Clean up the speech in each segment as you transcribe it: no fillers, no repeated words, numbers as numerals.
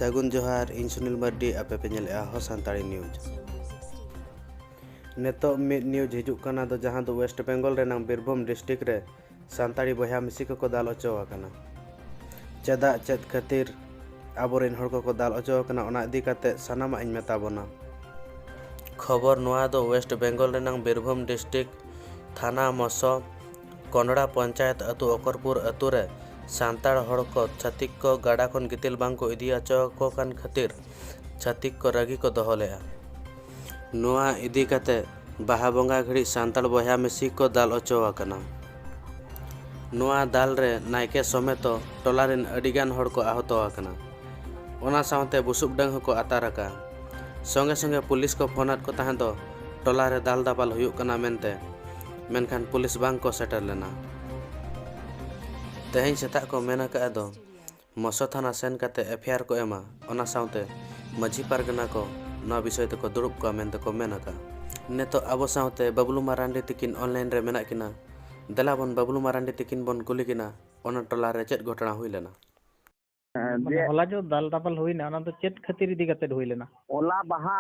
सागुन जोहार इन सुनील मर्डी आपे पे नेलेआ हो सांताड़ी न्यूज नेतो मिड न्यूज हिजुक कना दो जहां दो वेस्ट बेंगल रेनांग बीरभूम डिस्ट्रिक्ट रे सांताड़ी बया मिसी को दाल अचो आकना चेदा चेद खातिर आबोरेन हर को दाल अचो आकना ओना इदी काते सनामा इन मेता बोना खबर नोआ दो वेस्ट बेंगल रेनांग बीरभूम डिस्ट्रिक्ट थाना मसो कोंडड़ा पंचायत अतु अकरपुर अतु रे सांताड़ हड़ को छातिक को गाड़ा खन गितिल बांग को इदी अचो को कान खातिर छातिक को रागी को दोहो लेआ नोआ इदी काते बाहा बंगा घड़ी सांताड़ बया मिसी को दाल अचो आकना नोआ दाल रे नायके समेतो टोलारेन अडिगान हड़ को आहत आकना ओना सावते बुसुब डंग को आतारका संगे संगे पुलिस को फोनात को ताहें दो टोला रे दाल दापाल हुयुक कना मेनते मेनखान पुलिस बांग को सेटर लेना तेहें सेता को मेना का दो मसो थाना सेन काते एफआईआर को एमा ओना सावते माझी पारगना को ना विषय तको दुरुब को मेनते को मेना का नेतो आबो सावते बबलू मारांडी तिकिन ऑनलाइन रे मेना किना देला बन बबलू मारांडी तिकिन बन कुली किना ओना टोला रे चेत घटना हुई लेना होला जो दाल दापाल हुई ना ओना तो चेत खातिर इदी कते हुई लेना ओला बाहा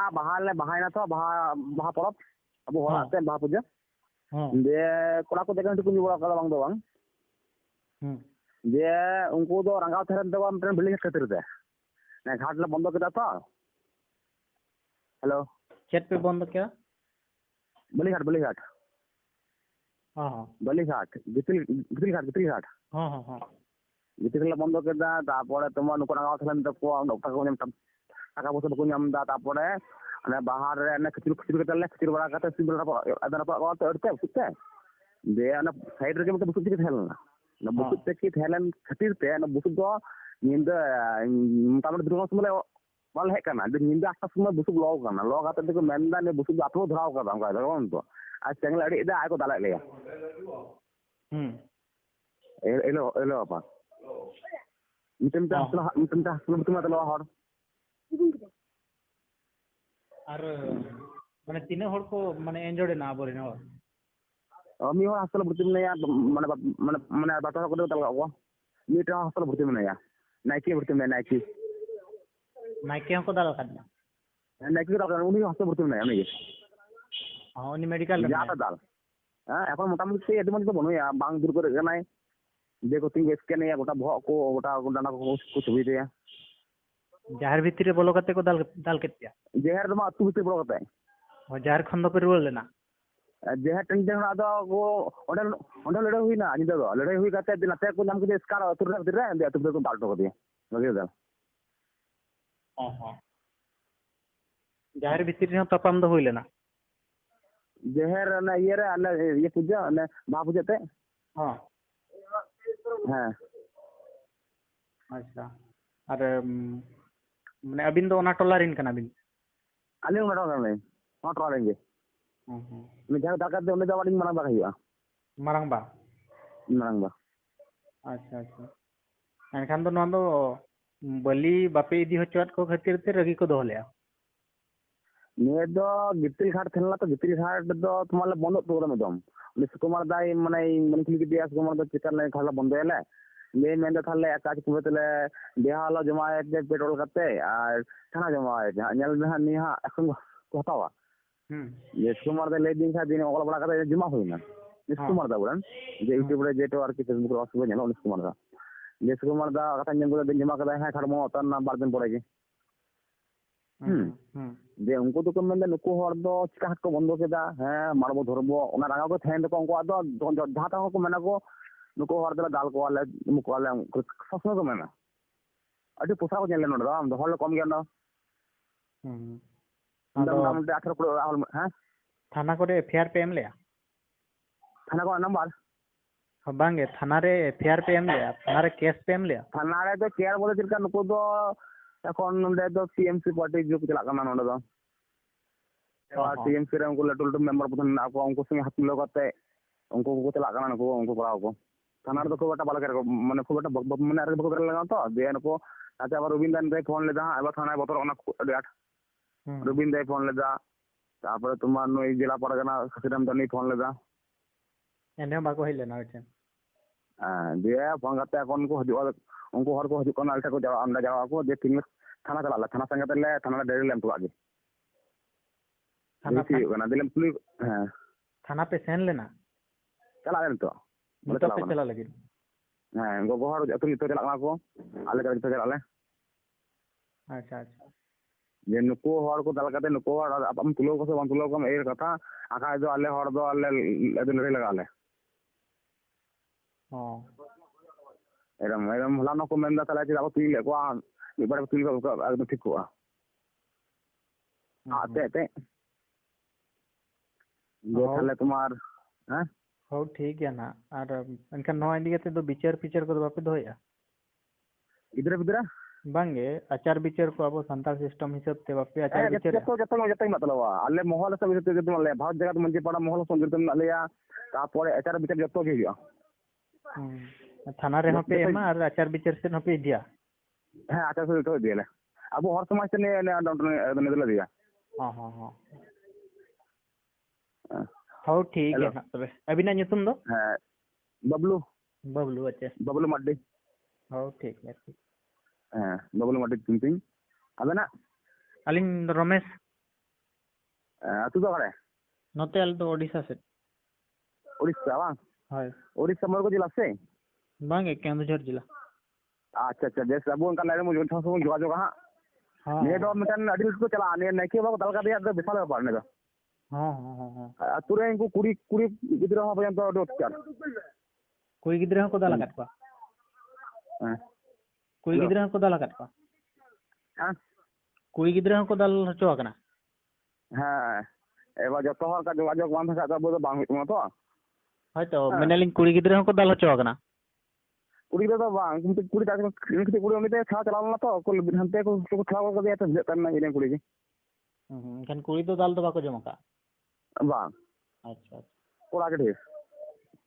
ना तो बाहा परब अब होला ते बाहा पूजा दे कोड़ा को देखन टुकुन बड़ा कला बांग दो बांग जे उनको दो रंगाव थेरन दो मिटन बिल्डिंग खातिर दे ने घाट ले बंद केदा तो हेलो चेत पे बंद क्या बली घाट हां बली घाट गितिल घाट हां हां गितिल बंद केदा तापरे तुम नुको रंगाव थेरन दो को डॉक्टर को नेम टाका पयसा बको नाम दा तापरे अने बाहर रे ने खिचुर केतले खिचुर बड़ा काते सिंबल रा अदना पा तो अड़ते सुते दे अने साइड रे मत बुसुक के थेलना ना बुसुक ते की थेलन खातिर ते ना बुसुक दो निंदा मोटामोटी दुर्गा समय वाल हे कना दे निंदा आटा समय बुसुक लो कना लो काते को मेनदा ने बुसुक आतो धराव का बांगा दगन तो आ चंगला अड़ी दा आको दाला लेया एलो apa मिटन ता हर और माने तीन हड़ को माने एंजोर्ड ना बोरे ना मी हर हॉस्टल भर्ती मेया माने बाटा को तल को मीट हॉस्टल भर्ती मेया नाइकी भर्ती में नाइकी को दाल खाना नाइकी दाल उनी हॉस्टल भर्ती मेया उनी हां उनी मेडिकल रे जाता दाल हां এখন মোটামুটি এত মানে তো বনোয়া বাং দূর করে নাই দেখো তুমি স্ক্যান या গোটা ভক को গোটা ডানা को ছবি দেয়া जहर भितरे बोलो कते को दाल केतिया जहर दमा अतु भितरे बोलो कते और जहर खंड पे रुल लेना जहर टेंशन आदो को ओंडे लड़ाई हुई ना निदा दो लड़ाई हुई कते दिनते को नाम के स्कार अतु रे भितरे दे अतु भितरे को बाल्टो कर दिया लगे दाल हां जहर भितरे न तपाम दो हुई लेना जहर ना ये पूजा ने बा पूजा ते हां हां अच्छा और माने अबिन दो ओना टोला रिन कना बिन आले ओना टोला नहीं ओना टोला रेंगे मैं जहां दाका दे ओने दा वाली मारंग बा खइया मारंग बा अच्छा एनखान दो न दो बलि बापे इदी होचवात को खातिर ते रगी को दोहलेया ने दो गितिल घाट थेनला तो गितिल घाट दो तुम्हारे बंद तो एकदम सुकुमार दाई माने मन खुली दिया सुकुमार दा चिकन ने खाला बंद हैला ले मेंदा थाले काज को तले देहाला जमाए जे पेट्रोल करते और थाना जमाए नेल में नि हा এখন কথাवा ये सुकुमार दा ले दिन सा दिन ओला बड़ा करते जमा होइना सुकुमार दा बोलन जे यूट्यूब रे जेटो आर की फेसबुक रे असबे नेलो सुकुमार दा जे सुकुमार दा कथा नेंगो दिन जमा कदा है खड़मो तना बार दिन पड़े जे उनको तो कमेंदा नुको हर दो चिका हाट को बंद केदा है मारबो धरबो ओना रागा को थेन दो उनको आदो जहां को मेना को नुको हर दला दाल को वाले मुको वाले ससनो को मेना अडी पोसा को नेले नडो हम हल कम गया ना हम 18 को हां थाना को एफआईआर पे एम लेया थाना को नंबर बांगे थाना रे एफआईआर पे एम लेया थाना रे केस पे एम लेया थाना रे तो केयर बोले चिका नुको दो এখন নন্ডে তো টিএমসি পার্টি जो चला करना नंडे दो টিএমসি रे उनको लटू लटू मेंबर पथन ना को उनको संगे हाथ मिलो करते उनको को चला करना उनको पड़ाओ को थाना रे तो खूब बाला कर माने खूब माने अरे बको कर लगा तो दे नको आते अब रविंदन रे फोन लेदा अब थाना बतर ओना अडी आठ रविंदन रे फोन लेदा तापर तुम्हार नई जिला परगना खसिराम दनी फोन लेदा एने बाको हेले ना होचे दे फोन करते এখন को हजू उनको हर को हजू को नालटा को जावा अंडा जावा को जे तीन थाना चला थाना संगे तेले थाना डायरी ले एमटुआ गे थाना बेसी हुई दिलम पुलिस हाँ थाना पे सेन लेना चला ले तो नितोग पे चला लगे हाँ गोगो हर अतु नितो चला कना को आले का नितो चला ले अच्छा अच्छा जे नुको हर को दल काते नुको हर हम तुलो को से बन तुलो को ए कथा आका दो आले हर दो आले लड़े लगा ले हां एरम होला नको मेंदा तला ची अब तुई ले को इबार तुई को एकदम ठीक को आते ते जो थाले तुम्हार हैं हो ठीक है ना और इनका नौ इंडी के तो बिचार पिक्चर को बापे दोया इधर बिदरा बांगे आचार बिचार को अब संताल सिस्टम हिसाब ते बापे आचार बिचार जतो मतलब आले मोहल सब जतो तुम ले भारत जगह मंजी पड़ा मोहल संग तुम लेया तापर आचार बिचार जतो के हिया थाना रे पे एमा और आचार बिचार से न पे दिया हां आचार से तो दिया अब हर समाज ने ने दिला दिया हां हां हां हो ठीक है ना तबे अभी ना nyutum दो हां बबलू बबलू अच्छा बबलू मड्डी हो ठीक है ठीक हां बबलू मड्डी तुमपिंग अबना अलिन रमेश तू तो करे नोते अल तो ओडिशा से उड़ीसा बा हाय उड़ीसा मोर को जिला से बांगे केंदुझर जिला अच्छा अच्छा बेस अब उनका लाइन में जो सब जोगाजोग हां हां ने दो मिटन अडिल को चला ने नके बाबू दल का दिया तो विशाल पारने दो हां हां हां तुरे इनको कुड़ी कुड़ी गिदरा हो बजन तो डॉक्टर कोई गिदरा को दाला काट को हां कोई गिदरा को दाला काट को हां कोई गिदरा को दाल हचो कना हां एबा जो तोहर का जोगाजोग बांध का तो बांग हुई तो हाय तो मेनेलिंग कुड़ी गिदरा को दाल हचो कना कुड़ी तो बांग किंतु कुड़ी का किंतु कुड़ी उन्हें छा चला ना तो को हंते को छाव कर दिया तो करना इने कुड़ी जी कन कुड़ी तो दाल तो बाको जमका बांग अच्छा अच्छा कोड़ा के ठीक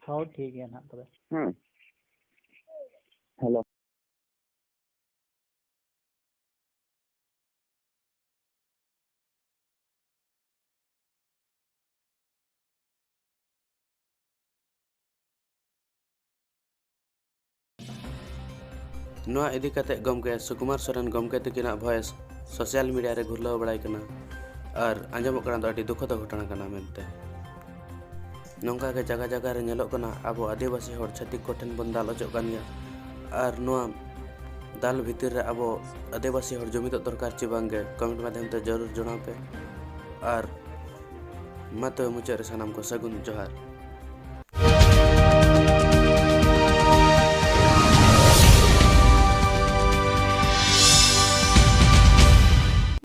हो ठीक है ना तबे हेलो नोआ इदी कते गमके सुकुमार सोरेन गमके तकिना वॉइस सोशल मीडिया रे घुरलाव बड़ाई कना और आंजमोग कना अति दुखद घटना कना मेनते नोंका के जगह जगह रे नेलोग कना अब आदिवासी हर छातिक को ठेन बन दाल अचोग कान गया और नोआ दाल भीतर रे अब आदिवासी हर जुमिद दरकार ची बांगे कमेंट माध्यम ते जरूर जणाव पे और मत मुचाद रे सानाम को सगुन जोहार।